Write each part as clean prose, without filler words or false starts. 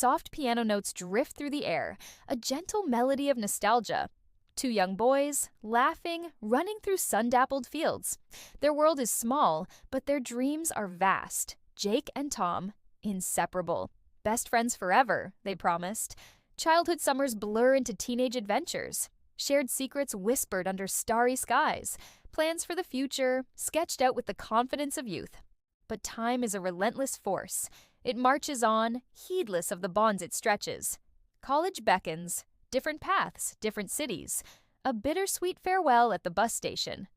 Soft piano notes drift through the air, a gentle melody of nostalgia. Two young boys, laughing, running through sun-dappled fields. Their world is small, but their dreams are vast. Jake and Tom, inseparable. Best friends forever, they promised. Childhood summers blur into teenage adventures. Shared secrets whispered under starry skies. Plans for the future, sketched out with the confidence of youth. But time is a relentless force. It marches on, heedless of the bonds it stretches. College beckons, different paths, different cities. A bittersweet farewell at the bus station.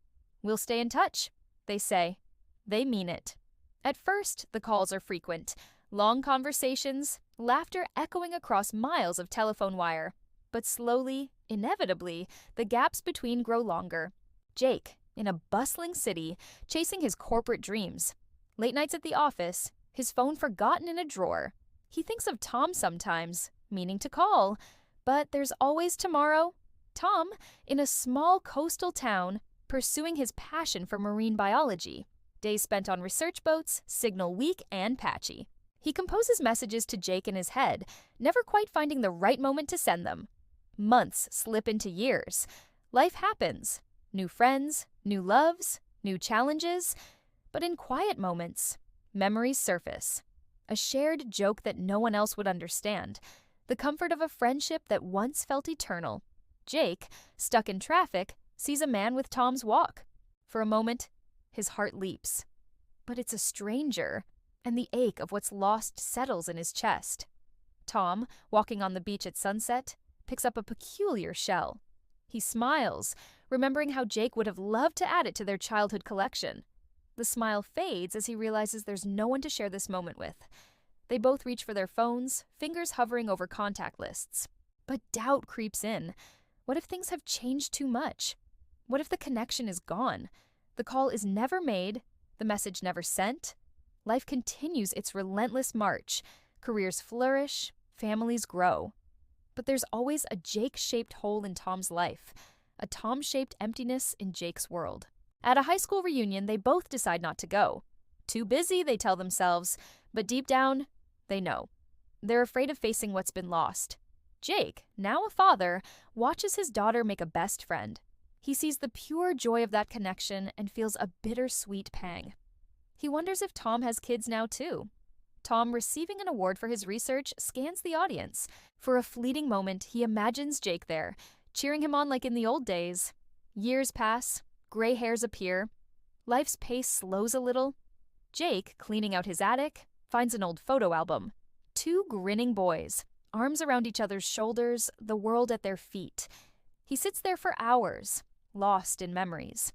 We'll stay in touch, they say. They mean it. At first, the calls are frequent. Long conversations, laughter echoing across miles of telephone wire. But slowly, inevitably, the gaps between grow longer. Jake, in a bustling city, chasing his corporate dreams. Late nights at the office, his phone forgotten in a drawer. He thinks of Tom sometimes, meaning to call. But there's always tomorrow. Tom, in a small coastal town, pursuing his passion for marine biology. Days spent on research boats, signal weak and patchy. He composes messages to Jake in his head, never quite finding the right moment to send them. Months slip into years. Life happens. New friends, new loves, new challenges. But in quiet moments, memories surface. A shared joke that no one else would understand. The comfort of a friendship that once felt eternal. Jake, stuck in traffic, sees a man with Tom's walk. For a moment, his heart leaps. But it's a stranger, and the ache of what's lost settles in his chest. Tom, walking on the beach at sunset, picks up a peculiar shell. He smiles, remembering how Jake would have loved to add it to their childhood collection. The smile fades as he realizes there's no one to share this moment with. They both reach for their phones, fingers hovering over contact lists. But doubt creeps in. What if things have changed too much? What if the connection is gone? The call is never made, the message never sent. Life continues its relentless march. Careers flourish, families grow. But there's always a Jake-shaped hole in Tom's life, a Tom-shaped emptiness in Jake's world. At a high school reunion, they both decide not to go. Too busy, they tell themselves, but deep down, they know. They're afraid of facing what's been lost. Jake, now a father, watches his daughter make a best friend. He sees the pure joy of that connection and feels a bittersweet pang. He wonders if Tom has kids now too. Tom, receiving an award for his research, scans the audience. For a fleeting moment, he imagines Jake there, cheering him on like in the old days. Years pass, gray hairs appear. Life's pace slows a little. Jake, cleaning out his attic, finds an old photo album. Two grinning boys, arms around each other's shoulders, the world at their feet. He sits there for hours, lost in memories.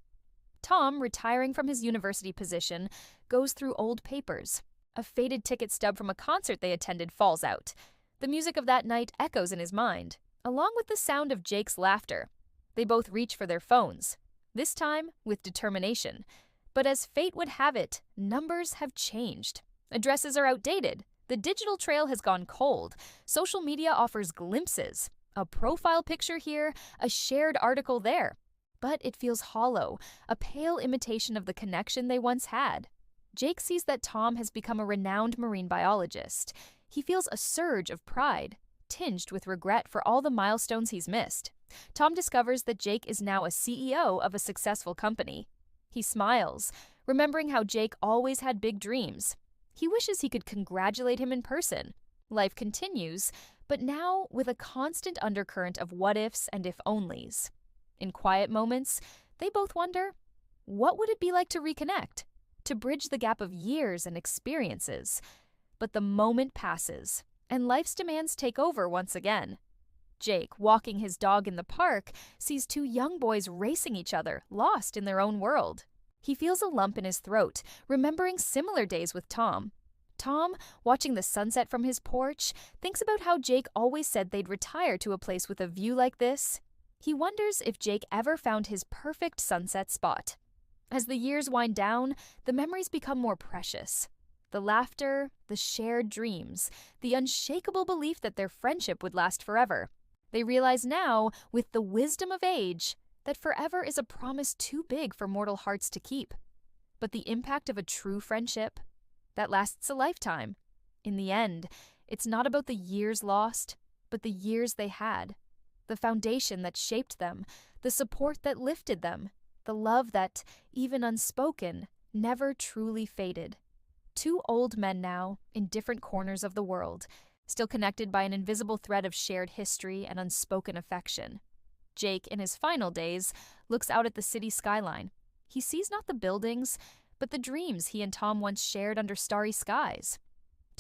Tom, retiring from his university position, goes through old papers. A faded ticket stub from a concert they attended falls out. The music of that night echoes in his mind, along with the sound of Jake's laughter. They both reach for their phones, this time with determination. But as fate would have it, numbers have changed. Addresses are outdated. The digital trail has gone cold. Social media offers glimpses. A profile picture here, a shared article there. But it feels hollow, a pale imitation of the connection they once had. Jake sees that Tom has become a renowned marine biologist. He feels a surge of pride, tinged with regret for all the milestones he's missed. Tom discovers that Jake is now a CEO of a successful company. He smiles, remembering how Jake always had big dreams. He wishes he could congratulate him in person. Life continues, but now with a constant undercurrent of what-ifs and if-onlys. In quiet moments, they both wonder, what would it be like to reconnect? To bridge the gap of years and experiences. But the moment passes, and life's demands take over once again. Jake, walking his dog in the park, sees two young boys racing each other, lost in their own world. He feels a lump in his throat, remembering similar days with Tom. Tom, watching the sunset from his porch, thinks about how Jake always said they'd retire to a place with a view like this. He wonders if Jake ever found his perfect sunset spot. As the years wind down, the memories become more precious. The laughter, the shared dreams, the unshakable belief that their friendship would last forever. They realize now, with the wisdom of age, that forever is a promise too big for mortal hearts to keep. But the impact of a true friendship, that lasts a lifetime. In the end, It's not about the years lost, but the years they had, the foundation that shaped them, the support that lifted them, the love that, even unspoken, never truly faded. Two old men now, in different corners of the world, still connected by an invisible thread of shared history and unspoken affection. Jake, in his final days, looks out at the city skyline. He sees not the buildings, but the dreams he and Tom once shared under starry skies.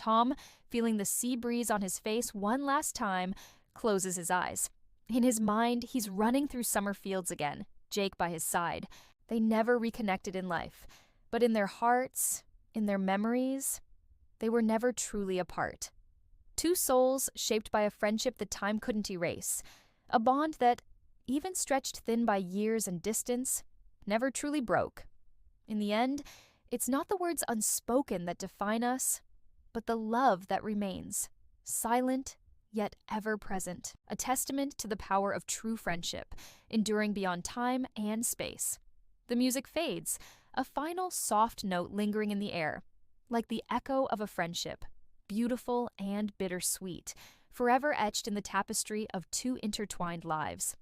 Tom, feeling the sea breeze on his face one last time, closes his eyes. In his mind, he's running through summer fields again, Jake by his side. They never reconnected in life, but in their hearts, in their memories, they were never truly apart. Two souls shaped by a friendship that time couldn't erase, a bond that, even stretched thin by years and distance, never truly broke. In the end, it's not the words unspoken that define us, but the love that remains, silent yet ever present, a testament to the power of true friendship, enduring beyond time and space. The music fades, a final soft note lingering in the air, like the echo of a friendship, beautiful and bittersweet, forever etched in the tapestry of two intertwined lives.